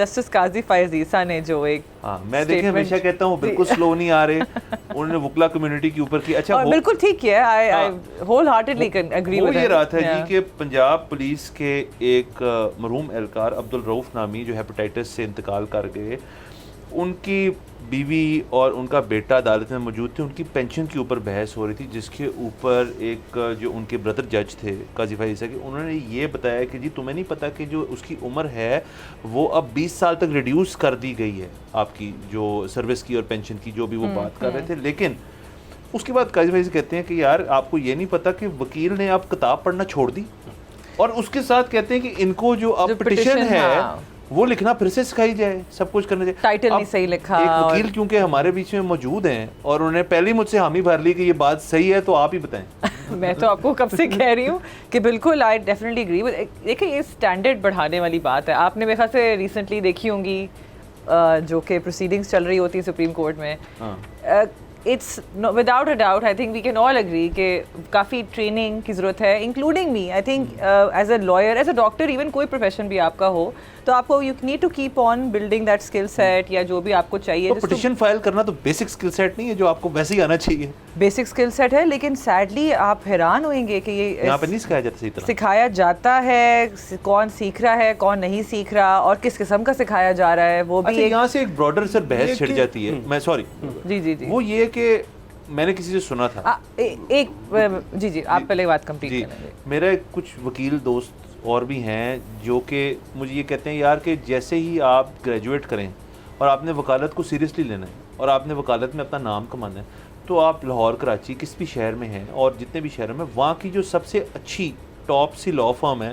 Justice قاضی فائز عیسیٰ نے جو ایک میں دیکھیں ہمیشہ کہتا ہوں بالکل سلو نہیں آ رہے انہوں نے وکلا کمیونٹی کے اوپر کی اچھا بالکل ٹھیک کیا ہے ہول ہارٹیڈلی ایگری وہ یہ رہا تھا جی کہ پنجاب پولیس کے ایک مرحوم اہلکار عبدالرؤف نامی جو ہیپاٹائٹس سے انتقال کر گئے، ان کی بیوی اور ان کا بیٹا عدالت میں موجود تھے. ان کی پینشن کے اوپر بحث ہو رہی تھی، جس کے اوپر ایک جو ان کے بردر جج تھے قاضی فائز عیسیٰ کے، انہوں نے یہ بتایا کہ جی تمہیں نہیں پتہ کہ جو اس کی عمر ہے وہ اب 20 سال تک ریڈیوس کر دی گئی ہے آپ کی جو سروس کی اور پینشن کی، جو بھی وہ بات کر رہے تھے. لیکن اس کے بعد قاضی فائز کہتے ہیں کہ یار آپ کو یہ نہیں پتہ کہ وکیل نے اب کتاب پڑھنا چھوڑ دی، اور اس کے ساتھ کہتے ہیں کہ ان کو جو اب پٹیشن ہے وہ لکھنا پھر سے سکھائی جائے، سب کچھ کرنا چاہیے. ٹائٹل نہیں صحیح لکھا. ایک وکیل کیونکہ ہمارے بیچ میں موجود ہیں اور انہوں نے پہلے مجھ سے حامی بھر لی کہ یہ بات صحیح ہے، تو آپ ہی بتائیں. میں تو آپ کو کب سے کہہ رہی ہوں کہ بالکل آئی ڈیفینیٹلی اگری. دیکھیں یہ اسٹینڈرڈ بڑھانے والی بات ہے. آپ نے میرے خیال سے ریسنٹلی دیکھی ہوں گی جو کہ پروسیڈنگس چل رہی ہوتی ہیں سپریم کورٹ میں. It's without a doubt I think we can all agree کہ کافی ٹریننگ کی ضرورت ہے، including me. I think as a lawyer, as a doctor, even کوئی پروفیشن بھی آپ کا ہو تو آپ کو you need to keep on building that skill set, یا جو بھی آپ کو چاہیے. پٹیشن فائل کرنا تو بیسک اسکل سیٹ نہیں ہے جو آپ کو ویسے ہی آنا چاہیے. بیسک اسکل سیٹ ہے، لیکن سیڈلی آپ حیران ہوئیں گے کہ یہ یہاں پہ نہیں سکھایا جاتا صحیح طرح. سکھایا جاتا ہے، کون سیکھ رہا ہے کون نہیں سیکھ رہا اور کس قسم کا سکھایا جا رہا ہے وہ بھی. یہاں سے ایک براڈر سر بحث چھڑ جاتی ہے. میں سوری جی وہ یہ کہ میں نے کسی سے سنا تھا ایک جی آپ پہلے بات کمپلیٹ کریں گے. میرا کچھ وکیل دوست اور بھی ہیں جو کہ مجھے یہ کہتے ہیں یار کہ جیسے ہی آپ گریجویٹ کریں اور آپ نے وکالت کو سیریسلی لینا ہے اور آپ نے وکالت میں اپنا نام کمانا ہے، تو آپ لاہور، کراچی، کس بھی شہر میں ہیں اور جتنے بھی شہروں میں وہاں کی جو سب سے اچھی ٹاپ سی لا فرم ہے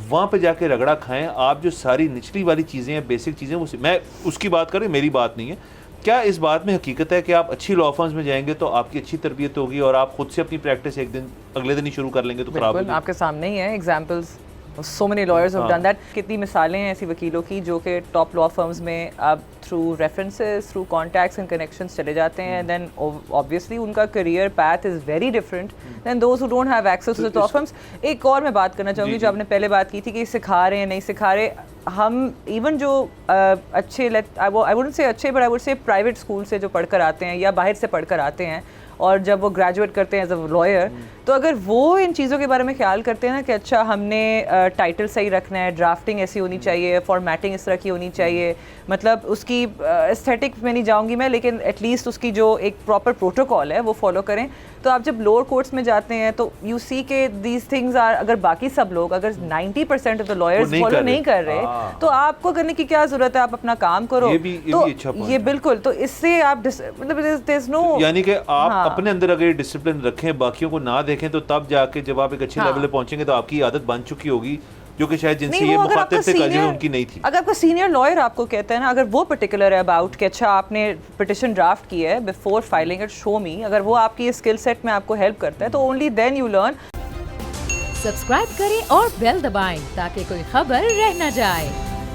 وہاں پہ جا کے رگڑا کھائیں. آپ جو ساری نچلی والی چیزیں ہیں، بیسک چیزیں، وہ میں اس کی بات کریں، میری بات نہیں ہے. کیا اس بات میں حقیقت ہے کہ آپ اچھی لا فرمز میں جائیں گے تو آپ کی اچھی تربیت ہوگی اور آپ خود سے اپنی پریکٹس ایک دن اگلے دن ہی شروع کر لیں گے تو خراب ہوگی؟ آپ کے سامنے ہی ہیں examples. So many lawyers have done that. کتنی مثالیں ہیں ایسی وکیلوں کی جو کہ ٹاپ لا فرمز میں آپ through references, through contacts and connections چلے جاتے ہیں. دین obviously ان کا career path is very different than those who don't have access to the law firms. ایک اور میں بات کرنا چاہوں گی جو آپ نے پہلے بات کی تھی کہ سکھا رہے ہیں نہیں سکھا رہے. ہم ایون جو اچھے I wouldn't say اچھے but I would say private school سے جو پڑھ کر آتے ہیں یا باہر سے پڑھ کر آتے ہیں اور جب وہ گریجویٹ کرتے ہیں ایز اے لائر، تو اگر وہ ان چیزوں کے بارے میں خیال کرتے ہیں نا کہ اچھا ہم نے ٹائٹل صحیح رکھنا ہے، ڈرافٹنگ ایسی ہونی چاہیے، فارمیٹنگ اس طرح کی ہونی چاہیے، مطلب اس کی ایستھیٹک میں نہیں جاؤں گی میں، لیکن ایٹ لیسٹ اس کی جو ایک پراپر پروٹوکال ہے وہ فالو کریں. تو آپ جب لوور کورٹس میں جاتے ہیں تو یو سی کہ دیز تھنگز آر، اگر باقی سب لوگ اگر 90% آف دا لائرز فالو نہیں کر رہے تو آپ کو کرنے کی کیا ضرورت ہے؟ آپ اپنا کام کرو. تو یہ بالکل، تو اس سے آپ مطلب there is no، یعنی کہ آپ اپنے اندر اگر یہ ڈسپلن رکھیں، باقیوں کو نہ دیکھیں، تو تب جا کے جب آپ ایک اچھے لیول پہ پہنچیں گے تو آپ کی عادت بن چکی ہوگی، جو کہ شاید جن سے یہ مخاطب تھے قاضی ان کی نہیں تھی. اگر آپ کا سینئر لائر آپ کو کہتا ہے نا، اگر وہ پرٹیکولر ہے اباؤٹ کہ اچھا آپ نے پٹیشن ڈرافٹ کی ہے بفور فائلنگ اٹ، شو می، اگر وہ آپ کی اسکل سیٹ میں آپ کو ہیلپ کرتا ہے تو only then you learn. Subscribe کریں اور بیل دبائیں تاکہ کوئی خبر رہ نہ جائے.